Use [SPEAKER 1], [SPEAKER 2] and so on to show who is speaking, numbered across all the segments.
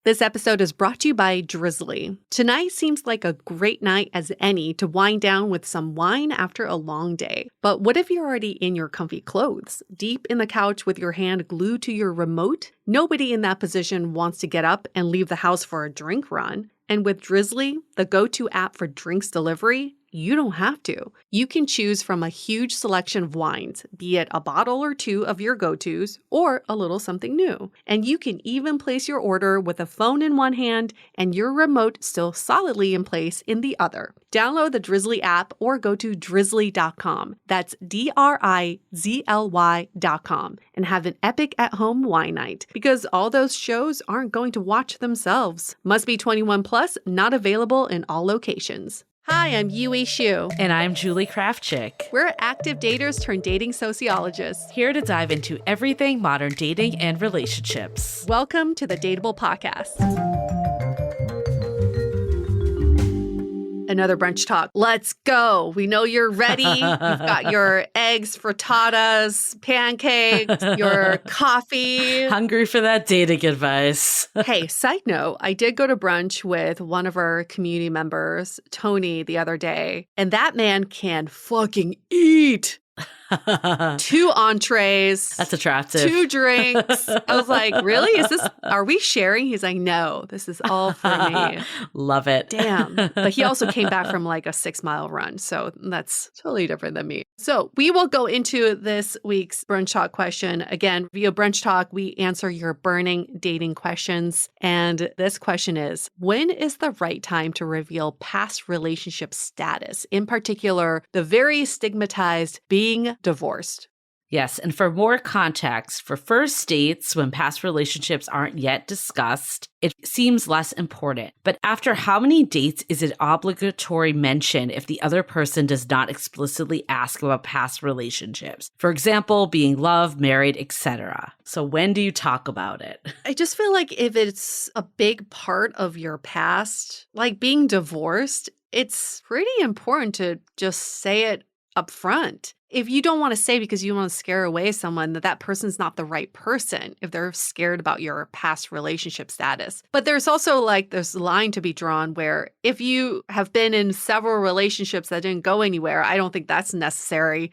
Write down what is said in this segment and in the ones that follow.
[SPEAKER 1] This episode is brought to you by Drizzly. Tonight seems like a great night as any to wind down with some wine after a long day. But what if you're already in your comfy clothes, deep in the couch with your hand glued to your remote? Nobody in that position wants to get up and leave the house for a drink run. And with Drizzly, the go-to app for drinks delivery, you don't have to. You can choose from a huge selection of wines, be it a bottle or two of your go-tos or a little something new. And you can even place your order with a phone in one hand and your remote still solidly in place in the other. Download the Drizzly app or go to drizzly.com. That's DRIZLY.com and have an epic at-home wine night because all those shows aren't going to watch themselves. Must be 21 plus, not available in all locations. Hi, I'm Yui Xu.
[SPEAKER 2] And I'm Julie Kraftchick.
[SPEAKER 1] We're active daters turned dating sociologists.
[SPEAKER 2] Here to dive into everything modern dating and relationships.
[SPEAKER 1] Welcome to the Dateable podcast. Another brunch talk. Let's go. We know you're ready. You've got your eggs, frittatas, pancakes, your coffee.
[SPEAKER 2] Hungry for that dating advice.
[SPEAKER 1] Hey, side note, I did go to brunch with one of our community members, Tony, the other day, and that man can fucking eat. 2 entrees.
[SPEAKER 2] That's attractive.
[SPEAKER 1] 2 drinks. I was like, really? Are we sharing? He's like, no, this is all for me.
[SPEAKER 2] Love it.
[SPEAKER 1] Damn. But he also came back from like a 6-mile run. So that's totally different than me. So we will go into this week's Brunch Talk question. Again, via Brunch Talk, we answer your burning dating questions. And this question is, when is the right time to reveal past relationship status? In particular, the very stigmatized being divorced.
[SPEAKER 2] Yes, and for more context, for first dates, when past relationships aren't yet discussed, it seems less important. But after how many dates is it obligatory mention if the other person does not explicitly ask about past relationships? For example, being loved, married, etc. So when do you talk about it?
[SPEAKER 1] I just feel like if it's a big part of your past, like being divorced, it's pretty important to just say it up front. If you don't want to say because you want to scare away someone, that person's not the right person if they're scared about your past relationship status. But there's also like this line to be drawn where if you have been in several relationships that didn't go anywhere, I don't think that's necessary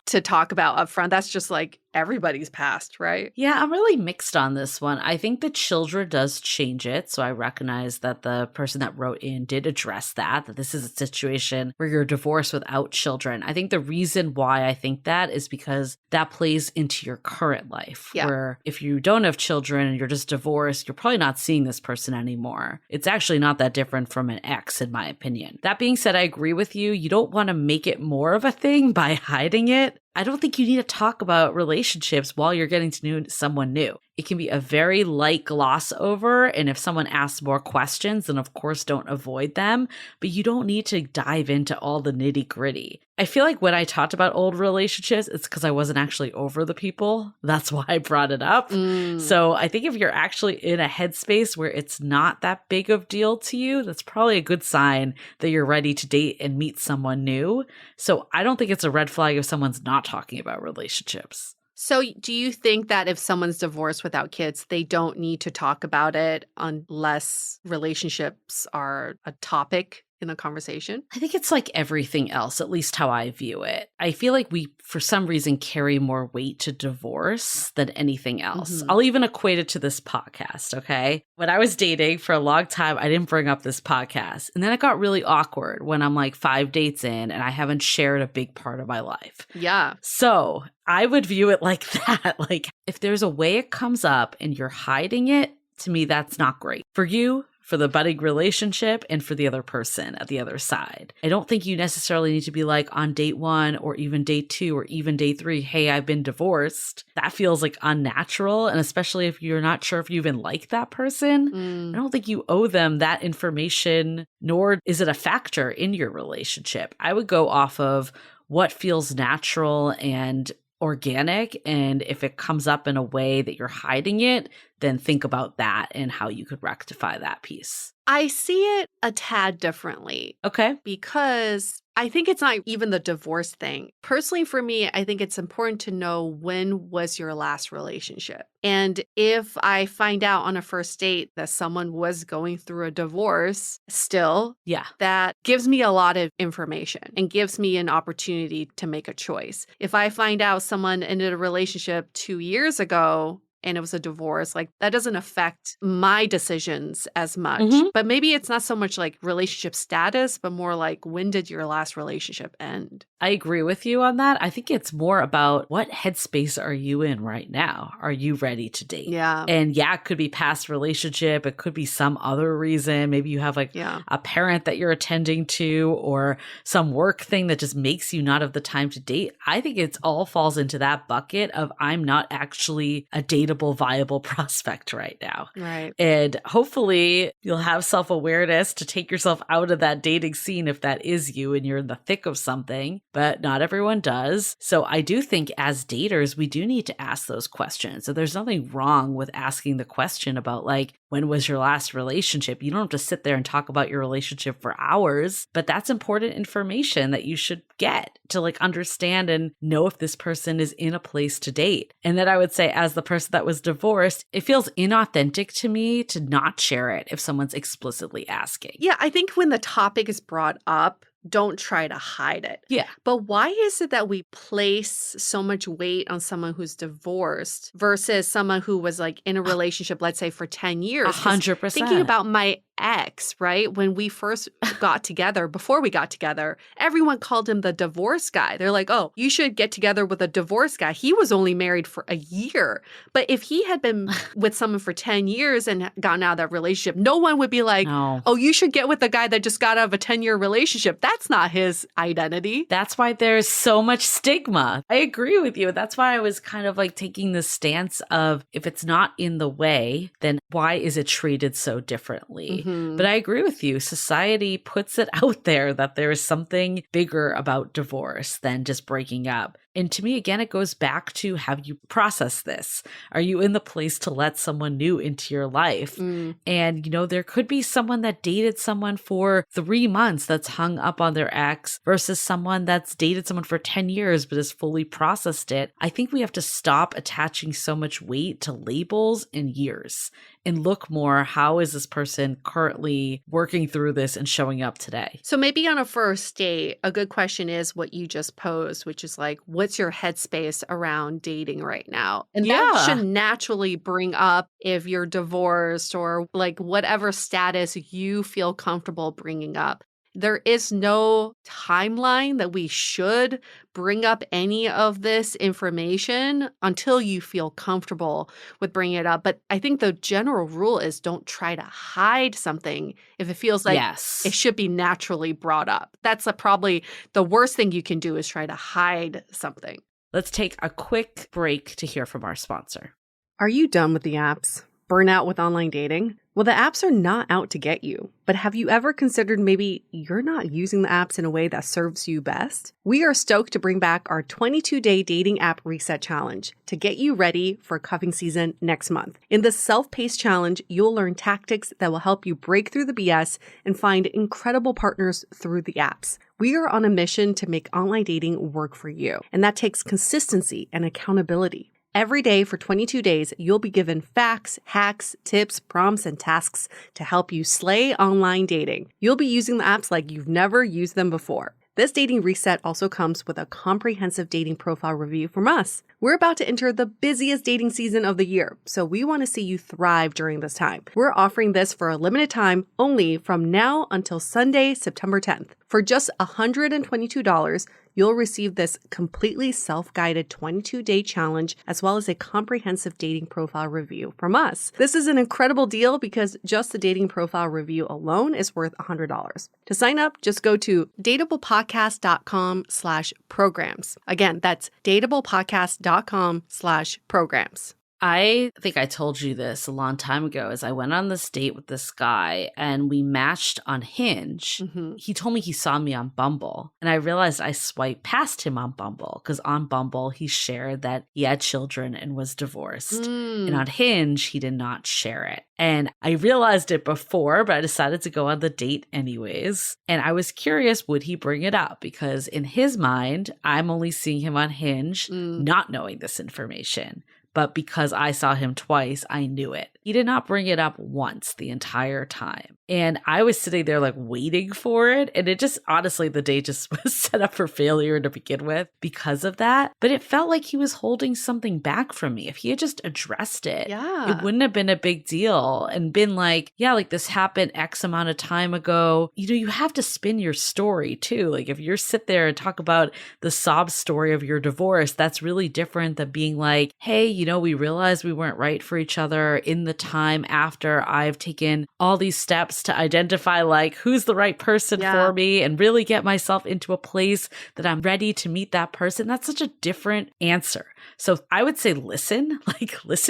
[SPEAKER 1] to talk about up front. That's just like everybody's past, right?
[SPEAKER 2] Yeah, I'm really mixed on this one. I think the children does change it. So I recognize that the person that wrote in did address that this is a situation where you're divorced without children. I think the reason why I think that is because that plays into your current life, where if you don't have children and you're just divorced, you're probably not seeing this person anymore. It's actually not that different from an ex, in my opinion. That being said, I agree with you. You don't want to make it more of a thing by hiding it. I don't think you need to talk about relationships while you're getting to know someone new. It can be a very light gloss over, and if someone asks more questions, then of course don't avoid them, but you don't need to dive into all the nitty gritty. I feel like when I talked about old relationships, it's because I wasn't actually over the people. That's why I brought it up. So I think if you're actually in a headspace where it's not that big of a deal to you, that's probably a good sign that you're ready to date and meet someone new. So I don't think it's a red flag if someone's not talking about relationships.
[SPEAKER 1] So do you think that if someone's divorced without kids, they don't need to talk about it unless relationships are a topic in the conversation?
[SPEAKER 2] I think it's like everything else, at least how I view it. I feel like we, for some reason, carry more weight to divorce than anything else. I'll even equate it to this podcast, okay? When I was dating for a long time, I didn't bring up this podcast. And then it got really awkward when I'm like 5 dates in and I haven't shared a big part of my life.
[SPEAKER 1] Yeah.
[SPEAKER 2] So I would view it like that. Like if there's a way it comes up and you're hiding it, to me, that's not great. For you, for the budding relationship, and for the other person at the other side. I don't think you necessarily need to be like on date 1 or even date 2 or even date 3, hey, I've been divorced. That feels like unnatural. And especially if you're not sure if you even like that person, I don't think you owe them that information, nor is it a factor in your relationship. I would go off of what feels natural and organic, and if it comes up in a way that you're hiding it, then think about that and how you could rectify that piece.
[SPEAKER 1] I see it a tad differently.
[SPEAKER 2] Okay.
[SPEAKER 1] Because I think it's not even the divorce thing. Personally, for me, I think it's important to know when was your last relationship. And if I find out on a first date that someone was going through a divorce still,
[SPEAKER 2] Yeah.
[SPEAKER 1] that gives me a lot of information and gives me an opportunity to make a choice. If I find out someone ended a relationship 2 years ago, and it was a divorce, like that doesn't affect my decisions as much. But maybe it's not so much like relationship status, but more like when did your last relationship end?
[SPEAKER 2] I agree with you on that. I think it's more about what headspace are you in right now? Are you ready to date?
[SPEAKER 1] Yeah.
[SPEAKER 2] And yeah, it could be past relationship. It could be some other reason. Maybe you have like a parent that you're attending to or some work thing that just makes you not have the time to date. I think it's all falls into that bucket of I'm not actually a dateable, viable prospect right now.
[SPEAKER 1] Right.
[SPEAKER 2] And hopefully you'll have self-awareness to take yourself out of that dating scene if that is you and you're in the thick of something. But not everyone does. So I do think as daters, we do need to ask those questions. So there's nothing wrong with asking the question about like, when was your last relationship? You don't have to sit there and talk about your relationship for hours, but that's important information that you should get to like understand and know if this person is in a place to date. And then I would say as the person that was divorced, it feels inauthentic to me to not share it if someone's explicitly asking.
[SPEAKER 1] Yeah, I think when the topic is brought up, don't try to hide it.
[SPEAKER 2] Yeah.
[SPEAKER 1] But why is it that we place so much weight on someone who's divorced versus someone who was like in a relationship, let's say for 10 years?
[SPEAKER 2] 100%.
[SPEAKER 1] Thinking about my ex, right? When we first got together, before we got together, everyone called him the divorce guy. They're like, oh, you should get together with a divorce guy. He was only married for a year. But if he had been with someone for 10 years and gotten out of that relationship, no one would be like, oh, you should get with the guy that just got out of a 10-year relationship. That's not his identity.
[SPEAKER 2] That's why there's so much stigma. I agree with you. That's why I was kind of like taking the stance of if it's not in the way, then why is it treated so differently? But I agree with you. Society puts it out there that there is something bigger about divorce than just breaking up. And to me, again, it goes back to have you processed this? Are you in the place to let someone new into your life? And, you know, there could be someone that dated someone for 3 months that's hung up on their ex versus someone that's dated someone for 10 years but has fully processed it. I think we have to stop attaching so much weight to labels and years and look more, how is this person currently working through this and showing up today?
[SPEAKER 1] So maybe on a first date, a good question is what you just posed, which is like, what's your headspace around dating right now? And that should naturally bring up if you're divorced or like whatever status you feel comfortable bringing up. There is no timeline that we should bring up any of this information until you feel comfortable with bringing it up. But I think the general rule is don't try to hide something if it feels like it should be naturally brought up. That's probably the worst thing you can do is try to hide something.
[SPEAKER 2] Let's take a quick break to hear from our sponsor.
[SPEAKER 1] Are you done with the apps? Burnout with online dating? Well, the apps are not out to get you. But have you ever considered maybe you're not using the apps in a way that serves you best? We are stoked to bring back our 22-day dating app reset challenge to get you ready for cuffing season next month. In this self-paced challenge, you'll learn tactics that will help you break through the BS and find incredible partners through the apps. We are on a mission to make online dating work for you, and that takes consistency and accountability. Every day for 22 days, you'll be given facts, hacks, tips, prompts, and tasks to help you slay online dating. You'll be using the apps like you've never used them before. This dating reset also comes with a comprehensive dating profile review from us. We're about to enter the busiest dating season of the year, so we want to see you thrive during this time. We're offering this for a limited time only from now until Sunday, September 10th. For just $122, you'll receive this completely self-guided 22-day challenge as well as a comprehensive dating profile review from us. This is an incredible deal because just the dating profile review alone is worth $100. To sign up, just go to dateablepodcast.com/programs. Again, that's dateablepodcast.com/programs.
[SPEAKER 2] I think I told you this a long time ago is I went on this date with this guy and we matched on Hinge.
[SPEAKER 1] Mm-hmm.
[SPEAKER 2] He told me he saw me on Bumble and I realized I swiped past him on Bumble because on Bumble he shared that he had children and was divorced. And on Hinge, he did not share it. And I realized it before, but I decided to go on the date anyways. And I was curious, would he bring it up? Because in his mind, I'm only seeing him on Hinge, not knowing this information. But because I saw him twice, I knew it. He did not bring it up once the entire time. And I was sitting there like waiting for it. And it just, honestly, the day just was set up for failure to begin with because of that. But it felt like he was holding something back from me. If he had just addressed it, it wouldn't have been a big deal and been like, yeah, like this happened X amount of time ago. You know, you have to spin your story too. Like if you're sit there and talk about the sob story of your divorce, that's really different than being like, hey, you know, we realized we weren't right for each other in the time after I've taken all these steps to identify like who's the right person for me and really get myself into a place that I'm ready to meet that person. That's such a different answer. So I would say listen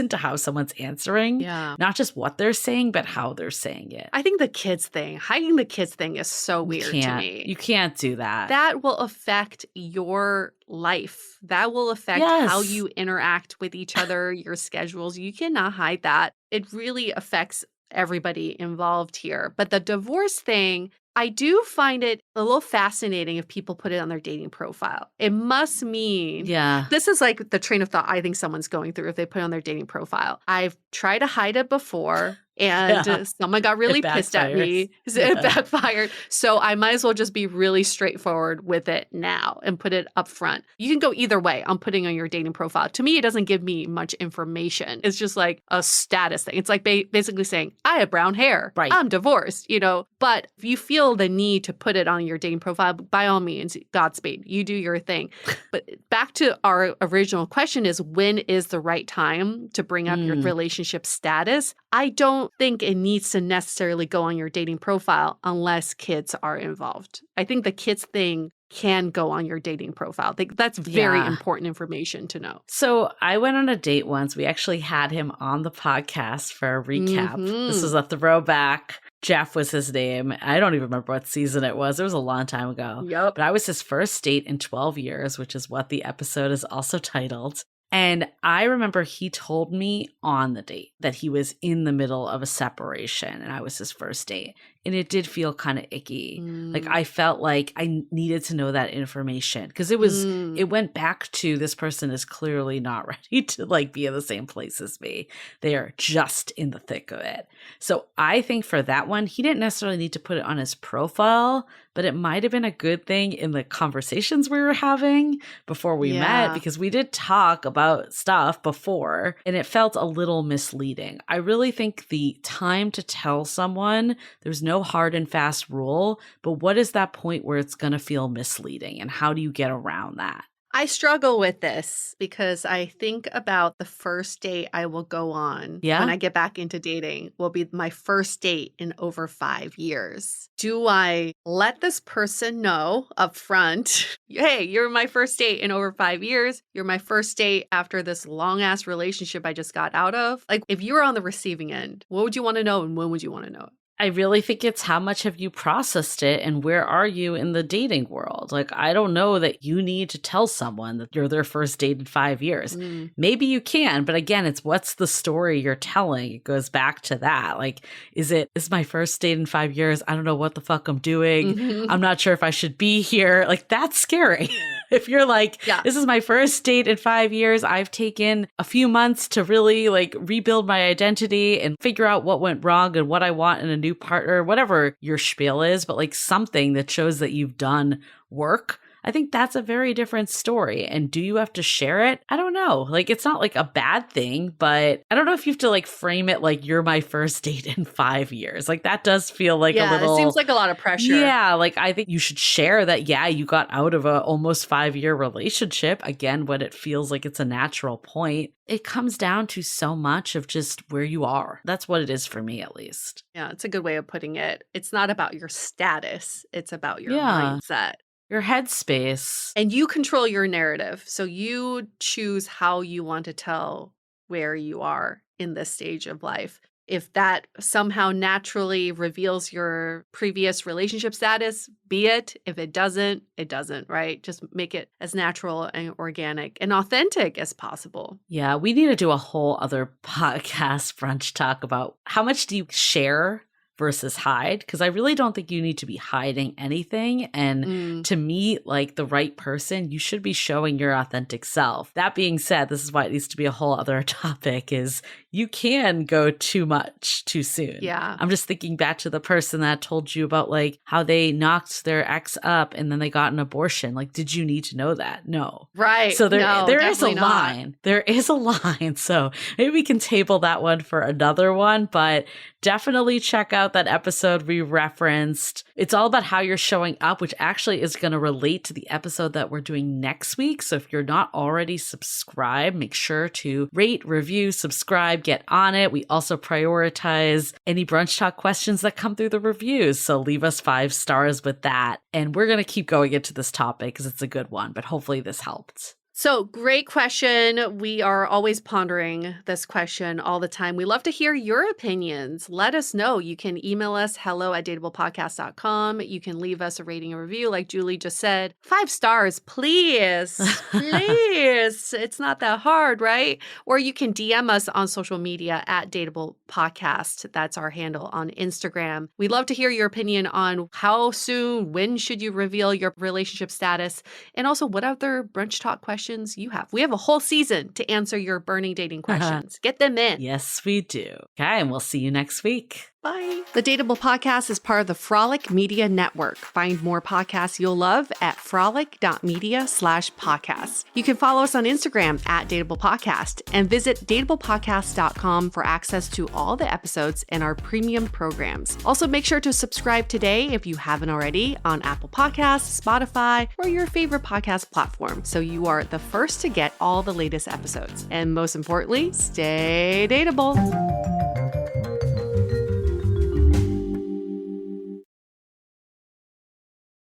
[SPEAKER 2] to how someone's answering, not just what they're saying, but how they're saying it.
[SPEAKER 1] I think the kids thing, hiding the kids thing is so weird to me.
[SPEAKER 2] You can't do that.
[SPEAKER 1] That will affect your life. That will affect how you interact with each other, your schedules. You cannot hide that. It really affects everybody involved here. But the divorce thing, I do find it a little fascinating if people put it on their dating profile. It must mean, this is like the train of thought I think someone's going through if they put it on their dating profile. I've tried to hide it before. And someone got really pissed at me. It backfired. So I might as well just be really straightforward with it now and put it up front. You can go either way on putting on your dating profile. To me, it doesn't give me much information. It's just like a status thing. It's like basically saying, I have brown hair.
[SPEAKER 2] Right.
[SPEAKER 1] I'm divorced, you know. But if you feel the need to put it on your dating profile, by all means, Godspeed. You do your thing. But back to our original question is, when is the right time to bring up your relationship status? I don't think it needs to necessarily go on your dating profile unless kids are involved. I think the kids thing can go on your dating profile. That's very important information to know.
[SPEAKER 2] So I went on a date once. We actually had him on the podcast for a recap. This was a throwback. Jeff was his name. I don't even remember what season it was. It was a long time ago.
[SPEAKER 1] Yep.
[SPEAKER 2] But I was his first date in 12 years, which is what the episode is also titled. And I remember he told me on the date that he was in the middle of a separation and I was his first date. And it did feel kind of icky. Like I felt like I needed to know that information because it went back to this person is clearly not ready to like be in the same place as me. They are just in the thick of it. So I think for that one, he didn't necessarily need to put it on his profile, but it might have been a good thing in the conversations we were having before we met because we did talk about stuff before and it felt a little misleading. I really think the time to tell someone, there's no hard and fast rule, but what is that point where it's going to feel misleading and how do you get around that?
[SPEAKER 1] I struggle with this because I think about the first date I will go on when I get back into dating will be my first date in over 5 years. Do I let this person know up front, hey, you're my first date in over 5 years. You're my first date after this long ass relationship I just got out of. Like if you were on the receiving end, what would you want to know and when would you want to know it?
[SPEAKER 2] I really think it's how much have you processed it and where are you in the dating world? Like, I don't know that you need to tell someone that you're their first date in 5 years. Maybe you can, but again, it's what's the story you're telling? It goes back to that. Like, is my first date in 5 years? I don't know what the fuck I'm doing. I'm not sure if I should be here. Like, that's scary. If you're like, this is my first date in 5 years, I've taken a few months to really like rebuild my identity and figure out what went wrong and what I want in a new partner, whatever your spiel is, but like something that shows that you've done work. I think that's a very different story. And do you have to share it? I don't know. Like, it's not like a bad thing, but I don't know if you have to like frame it like you're my first date in 5 years. Like that does feel like a little.
[SPEAKER 1] It seems like a lot of pressure.
[SPEAKER 2] Yeah. Like I think you should share that. Yeah, you got out of a almost 5-year relationship. Again, when it feels like it's a natural point. It comes down to so much of just where you are. That's what it is for me, at least.
[SPEAKER 1] Yeah, it's a good way of putting it. It's not about your status. It's about your mindset.
[SPEAKER 2] Your headspace.
[SPEAKER 1] And you control your narrative. So you choose how you want to tell where you are in this stage of life. If that somehow naturally reveals your previous relationship status, be it. If it doesn't, it doesn't, right? Just make it as natural and organic and authentic as possible.
[SPEAKER 2] Yeah, we need to do a whole other podcast brunch talk about how much do you share versus hide, because I really don't think you need to be hiding anything. And to meet like the right person, you should be showing your authentic self. That being said, this is why it needs to be a whole other topic, is you can go too much too soon.
[SPEAKER 1] Yeah.
[SPEAKER 2] I'm just thinking back to the person that told you about like how they knocked their ex up and then they got an abortion. Like, did you need to know that? No.
[SPEAKER 1] Right.
[SPEAKER 2] So there is a
[SPEAKER 1] definitely not.
[SPEAKER 2] line. There is a line. So maybe we can table that one for another one, but definitely check out that episode we referenced. It's all about how you're showing up, which actually is going to relate to the episode that we're doing next week. So if you're not already subscribed, make sure to rate, review, subscribe, get on it. We also prioritize any Brunch Talk questions that come through the reviews. So leave us 5 stars with that. And we're going to keep going into this topic because it's a good one, but hopefully this helped.
[SPEAKER 1] So great question. We are always pondering this question all the time. We love to hear your opinions. Let us know. You can email us hello@dateablepodcast.com. You can leave us a rating and review like Julie just said. 5 stars, please. Please. It's not that hard, right? Or you can DM us on social media at Dateable Podcast. That's our handle on Instagram. We'd love to hear your opinion on how soon, when should you reveal your relationship status, and also what other brunch talk questions you have. We have a whole season to answer your burning dating questions. Get them in.
[SPEAKER 2] Yes, we do. Okay, and we'll see you next week.
[SPEAKER 1] Bye. The Dateable Podcast is part of the Frolic Media Network. Find more podcasts you'll love at frolic.media/podcasts. You can follow us on Instagram at Dateable Podcast and visit dateablepodcast.com for access to all the episodes and our premium programs. Also, make sure to subscribe today if you haven't already on Apple Podcasts, Spotify, or your favorite podcast platform so you are the first to get all the latest episodes. And most importantly, stay dateable.